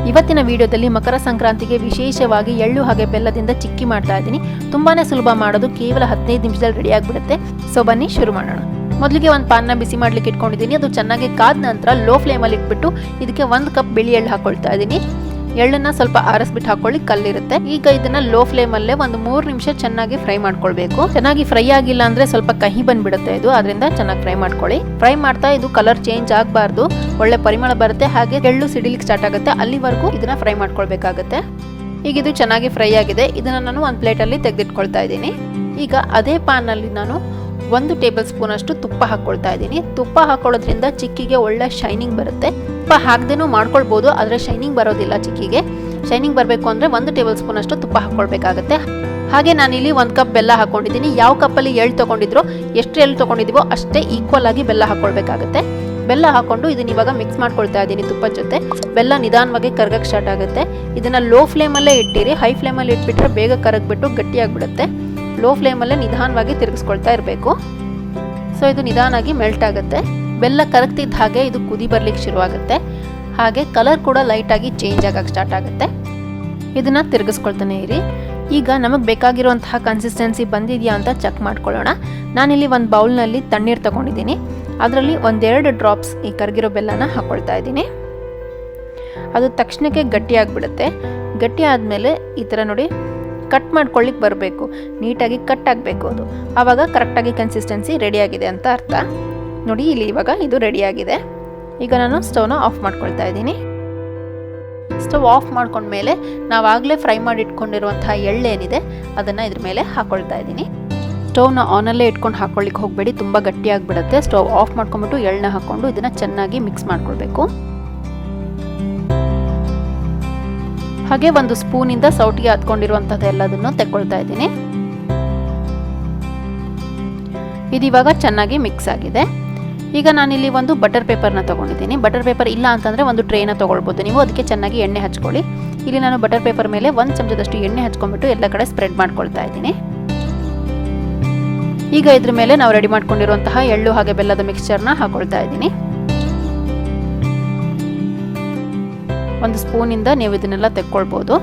ಇವತ್ತಿನ ವಿಡಿಯೋದಲ್ಲಿ ಮಕರ ಸಂಕ್ರಾಂತಿಗೆ ವಿಶೇಷವಾಗಿ ಎಳ್ಳು ಹಾಗೆ ಬೆಲ್ಲದಿಂದ ಚಿಕ್ಕಿ ಮಾಡ್ತಾ ಇದ್ದೀನಿ. ತುಂಬಾನೇ ಸುಲಭ ಮಾಡೋದು, ಕೇವಲ 15 ನಿಮಿಷದಲ್ಲಿ ರೆಡಿ ಆಗಿಬಿಡುತ್ತೆ. ಸೊ ಬನ್ನಿ ಶುರು ಮಾಡೋಣ. ಮೊದಲಿಗೆ ಒಂದು ಪಾನ್ನ ಬಿಸಿ ಮಾಡ್ಲಿಕ್ಕೆ ಇಟ್ಕೊಂಡಿದ್ದೀನಿ. ಅದು ಚೆನ್ನಾಗಿ ಕಾದ ನಂತರ ಲೋ ಫ್ಲೇಮಲ್ಲಿ ಇಟ್ಬಿಟ್ಟು ಇದಕ್ಕೆ 1 ಕಪ್ ಬಿಳಿ ಎಳ್ಳು ಹಾಕೊಳ್ತಾ ಇದ್ದೀನಿ. ಎಳ್ಳನ್ನ ಸ್ವಲ್ಪ ಆರಿಸ್ಬಿಟ್ಟು ಹಾಕೊಳ್ಳಿ, ಕಲ್ಲಿರುತ್ತೆ. ಈಗ ಇದನ್ನ ಲೋ ಫ್ಲೇಮಲ್ಲೇ ಒಂದು 3 ನಿಮಿಷ ಚೆನ್ನಾಗಿ ಫ್ರೈ ಮಾಡ್ಕೊಳ್ಬೇಕು. ಚೆನ್ನಾಗಿ ಫ್ರೈ ಆಗಿಲ್ಲ ಅಂದ್ರೆ ಸ್ವಲ್ಪ ಕಹಿ ಬಂದ್ಬಿಡುತ್ತೆ ಇದು, ಅದರಿಂದ ಚೆನ್ನಾಗಿ ಫ್ರೈ ಮಾಡ್ಕೊಳ್ಳಿ. ಫ್ರೈ ಮಾಡ್ತಾ ಇದು ಕಲರ್ ಚೇಂಜ್ ಆಗಬಾರ್ದು, ಒಳ್ಳೆ ಪರಿಮಳ ಬರುತ್ತೆ, ಹಾಗೆ ಎಳ್ಳು ಸಿಡಿಲಿಕ್ಕೆ ಸ್ಟಾರ್ಟ್ ಆಗುತ್ತೆ. ಅಲ್ಲಿವರೆಗೂ ಇದನ್ನ ಫ್ರೈ ಮಾಡ್ಕೊಳ್ಬೇಕಾಗತ್ತೆ. ಈಗ ಇದು ಚೆನ್ನಾಗಿ ಫ್ರೈ ಆಗಿದೆ. ಇದನ್ನ ನಾನು ಒಂದು ಪ್ಲೇಟಲ್ಲಿ ತೆಗೆದಿಟ್ಕೊಳ್ತಾ ಇದ್ದೀನಿ. ಈಗ ಅದೇ ಪ್ಯಾನ್ನಲ್ಲಿ ನಾನು 1 ಟೇಬಲ್ ಸ್ಪೂನ್ ಅಷ್ಟು ತುಪ್ಪ ಹಾಕೊಳ್ತಾ ಇದ್ದೀನಿ. ತುಪ್ಪ ಹಾಕೊಳ್ಳೋದ್ರಿಂದ ಚಿಕ್ಕಿಗೆ ಒಳ್ಳೆ ಶೈನಿಂಗ್ ಬರುತ್ತೆ. ತುಪ್ಪ ಹಾಕ್ದೇನೂ ಮಾಡ್ಕೊಳ್ಬೋದು, ಆದರೆ ಶೈನಿಂಗ್ ಬರೋದಿಲ್ಲ. ಚಿಕ್ಕಿಗೆ ಶೈನಿಂಗ್ ಬರಬೇಕು ಅಂದರೆ 1 ಟೇಬಲ್ ಸ್ಪೂನ್ ಅಷ್ಟು ತುಪ್ಪ ಹಾಕೊಳ್ಬೇಕಾಗತ್ತೆ. ಹಾಗೆ ನಾನಿಲ್ಲಿ 1 ಕಪ್ ಬೆಲ್ಲ ಹಾಕೊಂಡಿದ್ದೀನಿ. ಯಾವ ಕಪ್ಪಲ್ಲಿ ಎಳ್ಳು ತೊಗೊಂಡಿದ್ರೋ, ಎಷ್ಟು ಎಳ್ಳು ತೊಗೊಂಡಿದ್ದೀವೋ ಅಷ್ಟೇ ಈಕ್ವಲ್ ಆಗಿ ಬೆಲ್ಲ ಹಾಕೊಳ್ಬೇಕಾಗತ್ತೆ. ಬೆಲ್ಲ ಹಾಕೊಂಡು ಇದನ್ನ ಇವಾಗ ಮಿಕ್ಸ್ ಮಾಡ್ಕೊಳ್ತಾ ಇದ್ದೀನಿ ತುಪ್ಪದ ಜೊತೆ. ಬೆಲ್ಲ ನಿಧಾನವಾಗಿ ಕರಗಕ್ಕೆ ಸ್ಟಾರ್ಟ್ ಆಗುತ್ತೆ. ಇದನ್ನ ಲೋ ಫ್ಲೇಮಲ್ಲೇ ಇಟ್ಟಿರಿ. ಹೈ ಫ್ಲೇಮಲ್ಲಿ ಇಟ್ಬಿಟ್ರೆ ಬೇಗ ಕರಗ್ಬಿಟ್ಟು ಗಟ್ಟಿಯಾಗ್ಬಿಡುತ್ತೆ. ಲೋ ಫ್ಲೇಮಲ್ಲೇ ನಿಧಾನವಾಗಿ ತಿರುಗಿಸ್ಕೊಳ್ತಾ ಇರಬೇಕು. ಸೊ ಇದು ನಿಧಾನಾಗಿ ಮೆಲ್ಟ್ ಆಗುತ್ತೆ. ಬೆಲ್ಲ ಕರಗ್ತಿದ್ದ ಹಾಗೆ ಇದು ಕುದಿ ಬರ್ಲಿಕ್ಕೆ ಶುರುವಾಗುತ್ತೆ. ಹಾಗೆ ಕಲರ್ ಕೂಡ ಲೈಟಾಗಿ ಚೇಂಜ್ ಆಗಕ್ಕೆ ಸ್ಟಾರ್ಟ್ ಆಗುತ್ತೆ. ಇದನ್ನ ತಿರುಗಿಸ್ಕೊಳ್ತಾನೆ ಇರಿ. ಈಗ ನಮಗೆ ಬೇಕಾಗಿರುವಂತಹ ಕನ್ಸಿಸ್ಟೆನ್ಸಿ ಬಂದಿದೆಯಾ ಅಂತ ಚೆಕ್ ಮಾಡ್ಕೊಳ್ಳೋಣ. ನಾನಿಲ್ಲಿ ಒಂದು ಬೌಲ್ನಲ್ಲಿ ತಣ್ಣೀರು ತಗೊಂಡಿದ್ದೀನಿ. ಅದರಲ್ಲಿ 1-2 ಡ್ರಾಪ್ಸ್ ಈ ಕರಗಿರೋ ಬೆಲ್ಲನ ಹಾಕೊಳ್ತಾ ಇದ್ದೀನಿ. ಅದು ತಕ್ಷಣಕ್ಕೆ ಗಟ್ಟಿಯಾಗಿಬಿಡುತ್ತೆ. ಗಟ್ಟಿ ಆದಮೇಲೆ ಈ ಥರ ನೋಡಿ ಕಟ್ ಮಾಡ್ಕೊಳ್ಳಿಕ್ಕೆ ಬರಬೇಕು, ನೀಟಾಗಿ ಕಟ್ ಆಗಬೇಕು. ಅದು ಆವಾಗ ಕರೆಕ್ಟಾಗಿ ಕನ್ಸಿಸ್ಟೆನ್ಸಿ ರೆಡಿಯಾಗಿದೆ ಅಂತ ಅರ್ಥ. ನೋಡಿ ಇಲ್ಲಿ ಇವಾಗ ಇದು ರೆಡಿಯಾಗಿದೆ. ಈಗ ನಾನು ಸ್ಟವ್ನ ಆಫ್ ಮಾಡ್ಕೊಳ್ತಾ ಇದ್ದೀನಿ. ಸ್ಟವ್ ಆಫ್ ಮಾಡ್ಕೊಂಡ್ಮೇಲೆ ನಾವಾಗಲೇ ಫ್ರೈ ಮಾಡಿ ಇಟ್ಕೊಂಡಿರುವಂತಹ ಎಳ್ಳೇನಿದೆ ಅದನ್ನು ಇದ್ರ ಮೇಲೆ ಹಾಕೊಳ್ತಾ ಇದ್ದೀನಿ. ಸ್ಟವ್ನ ಆನಲ್ಲೇ ಇಟ್ಕೊಂಡು ಹಾಕೊಳ್ಳಿಕ್ಕೆ ಹೋಗಬೇಡಿ, ತುಂಬ ಗಟ್ಟಿಯಾಗಿಬಿಡುತ್ತೆ. ಸ್ಟವ್ ಆಫ್ ಮಾಡ್ಕೊಂಡ್ಬಿಟ್ಟು ಎಳ್ಳನ್ನ ಹಾಕ್ಕೊಂಡು ಇದನ್ನು ಚೆನ್ನಾಗಿ ಮಿಕ್ಸ್ ಮಾಡ್ಕೊಳ್ಬೇಕು. ಹಾಗೆ 1 ಸ್ಪೂನಿಂದ ಸೌಟಿಗೆ ಹತ್ಕೊಂಡಿರುವಂಥದ್ದು ಎಲ್ಲದನ್ನು ತೆಕ್ಕೊಳ್ತಾ ಇದ್ದೀನಿ. ಇದು ಇವಾಗ ಚೆನ್ನಾಗಿ ಮಿಕ್ಸ್ ಆಗಿದೆ. ಈಗ ನಾನಿಲ್ಲಿ ಒಂದು ಬಟರ್ ಪೇಪರ್ನ ತೊಗೊಂಡಿದ್ದೀನಿ. ಬಟರ್ ಪೇಪರ್ ಇಲ್ಲ ಅಂತಂದರೆ ಒಂದು ಟ್ರೇನ ತೊಗೊಳ್ಬೋದು ನೀವು. ಅದಕ್ಕೆ ಚೆನ್ನಾಗಿ ಎಣ್ಣೆ ಹಚ್ಕೊಳ್ಳಿ. ಇಲ್ಲಿ ನಾನು ಬಟರ್ ಪೇಪರ್ ಮೇಲೆ 1 ಚಮಚದಷ್ಟು ಎಣ್ಣೆ ಹಚ್ಕೊಂಡ್ಬಿಟ್ಟು ಎಲ್ಲ ಕಡೆ ಸ್ಪ್ರೆಡ್ ಮಾಡ್ಕೊಳ್ತಾ ಇದ್ದೀನಿ. ಈಗ ಇದ್ರ ಮೇಲೆ ನಾವು ರೆಡಿ ಮಾಡ್ಕೊಂಡಿರುವಂತಹ ಎಳ್ಳು ಹಾಗೆ ಬೆಲ್ಲದ ಮಿಕ್ಸ್ಚರ್ನ ಹಾಕೊಳ್ತಾ ಇದ್ದೀನಿ. 1 ಸ್ಪೂನಿಂದ ನೀವು ಇದನ್ನೆಲ್ಲ ತೆಕ್ಕೊಳ್ಬೋದು.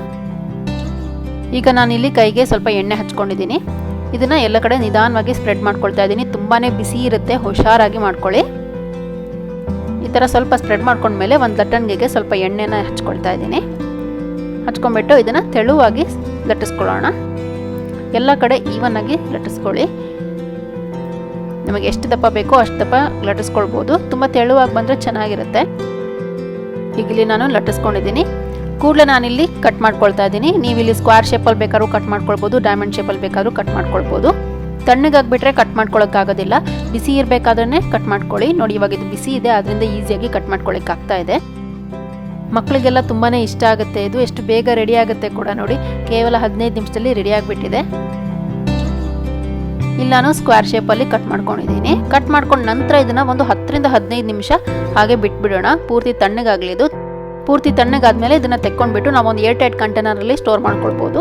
ಈಗ ನಾನಿಲ್ಲಿ ಕೈಗೆ ಸ್ವಲ್ಪ ಎಣ್ಣೆ ಹಚ್ಕೊಂಡಿದ್ದೀನಿ. ಇದನ್ನು ಎಲ್ಲ ಕಡೆ ನಿಧಾನವಾಗಿ ಸ್ಪ್ರೆಡ್ ಮಾಡ್ಕೊಳ್ತಾ ಇದ್ದೀನಿ. ತುಂಬಾ ಬಿಸಿ ಇರುತ್ತೆ, ಹುಷಾರಾಗಿ ಮಾಡ್ಕೊಳ್ಳಿ. ಈ ಥರ ಸ್ವಲ್ಪ ಸ್ಪ್ರೆಡ್ ಮಾಡ್ಕೊಂಡ್ಮೇಲೆ ಒಂದು ಲಟ್ಟಣಿಗೆಗೆ ಸ್ವಲ್ಪ ಎಣ್ಣೆನ ಹಚ್ಕೊಳ್ತಾ ಇದ್ದೀನಿ. ಹಚ್ಕೊಂಡ್ಬಿಟ್ಟು ಇದನ್ನು ತೆಳುವಾಗಿ ಲಟ್ಟಿಸ್ಕೊಳ್ಳೋಣ. ಎಲ್ಲ ಕಡೆ ಈವನ್ ಆಗಿ ಲಟ್ಟಿಸ್ಕೊಳ್ಳಿ. ನಿಮಗೆ ಎಷ್ಟು ದಪ್ಪ ಬೇಕೋ ಅಷ್ಟು ದಪ್ಪ ಲಟ್ಟಿಸ್ಕೊಳ್ಬೋದು. ತುಂಬ ತೆಳುವಾಗಿ ಬಂದರೆ ಚೆನ್ನಾಗಿರುತ್ತೆ. ಈಗ ಇಲ್ಲಿ ನಾನು ಲಟ್ಟಿಸ್ಕೊಂಡಿದ್ದೀನಿ. ಕೂಡಲೇ ನಾನಿಲ್ಲಿ ಕಟ್ ಮಾಡ್ಕೊಳ್ತಾ ಇದ್ದೀನಿ. ನೀವು ಇಲ್ಲಿ ಸ್ಕ್ವೇರ್ ಶೇಪಲ್ಲಿ ಬೇಕಾದ್ರೂ ಕಟ್ ಮಾಡ್ಕೊಳ್ಬೋದು, ಡೈಮಂಡ್ ಶೇಪಲ್ಲಿ ಬೇಕಾದ್ರೂ ಕಟ್ ಮಾಡ್ಕೊಳ್ಬೋದು. ತಣ್ಣಗಾಗ್ಬಿಟ್ರೆ ಕಟ್ ಮಾಡ್ಕೊಳ್ಳೋಕ್ಕಾಗೋದಿಲ್ಲ. ಬಿಸಿ ಇರಬೇಕಾದ್ರೆ ಕಟ್ ಮಾಡ್ಕೊಳ್ಳಿ. ನೋಡಿ ಇವಾಗ ಇದು ಬಿಸಿ ಇದೆ, ಅದರಿಂದ ಈಸಿಯಾಗಿ ಕಟ್ ಮಾಡ್ಕೊಳ್ಳಿಕ್ಕೆ ಆಗ್ತಾ ಇದೆ. ಮಕ್ಕಳಿಗೆಲ್ಲ ತುಂಬಾ ಇಷ್ಟ ಆಗುತ್ತೆ ಇದು. ಎಷ್ಟು ಬೇಗ ರೆಡಿ ಆಗುತ್ತೆ ಕೂಡ ನೋಡಿ. ಕೇವಲ 15 ನಿಮಿಷದಲ್ಲಿ ರೆಡಿ ಆಗಿಬಿಟ್ಟಿದೆ. ಇಲ್ಲಿ ನಾನು ಸ್ಕ್ವೇರ್ ಶೇಪಲ್ಲಿ ಕಟ್ ಮಾಡ್ಕೊಂಡಿದ್ದೀನಿ. ಕಟ್ ಮಾಡ್ಕೊಂಡ ನಂತರ ಇದನ್ನು ಒಂದು 10ರಿಂದ 15 ನಿಮಿಷ ಹಾಗೆ ಬಿಟ್ಬಿಡೋಣ. ಪೂರ್ತಿ ತಣ್ಣಗಾಗಲಿ ಇದು. ಪೂರ್ತಿ ತಣ್ಣಗಾದ್ಮೇಲೆ ಇದನ್ನು ತೆಕ್ಕೊಂಡ್ಬಿಟ್ಟು ನಾವು ಒಂದು ಏರ್ ಟೈಟ್ ಕಂಟೈನರಲ್ಲಿ ಸ್ಟೋರ್ ಮಾಡ್ಕೊಳ್ಬೋದು.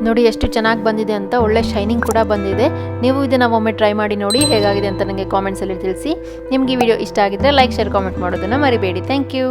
ನೋಡಿ ಎಷ್ಟು ಚೆನ್ನಾಗಿ ಬಂದಿದೆ ಅಂತ. ಒಳ್ಳೆ ಶೈನಿಂಗ್ ಕೂಡ ಬಂದಿದೆ. ನೀವು ಇದನ್ನು ಒಮ್ಮೆ ಟ್ರೈ ಮಾಡಿ ನೋಡಿ ಹೇಗಾಗಿದೆ ಅಂತ ನನಗೆ ಕಾಮೆಂಟ್ಸಲ್ಲಿ ತಿಳಿಸಿ. ನಿಮಗೆ ಈ ವಿಡಿಯೋ ಇಷ್ಟ ಆಗಿದ್ರೆ ಲೈಕ್, ಶೇರ್, ಕಾಮೆಂಟ್ ಮಾಡೋದನ್ನು ಮರಿಬೇಡಿ. Thank you.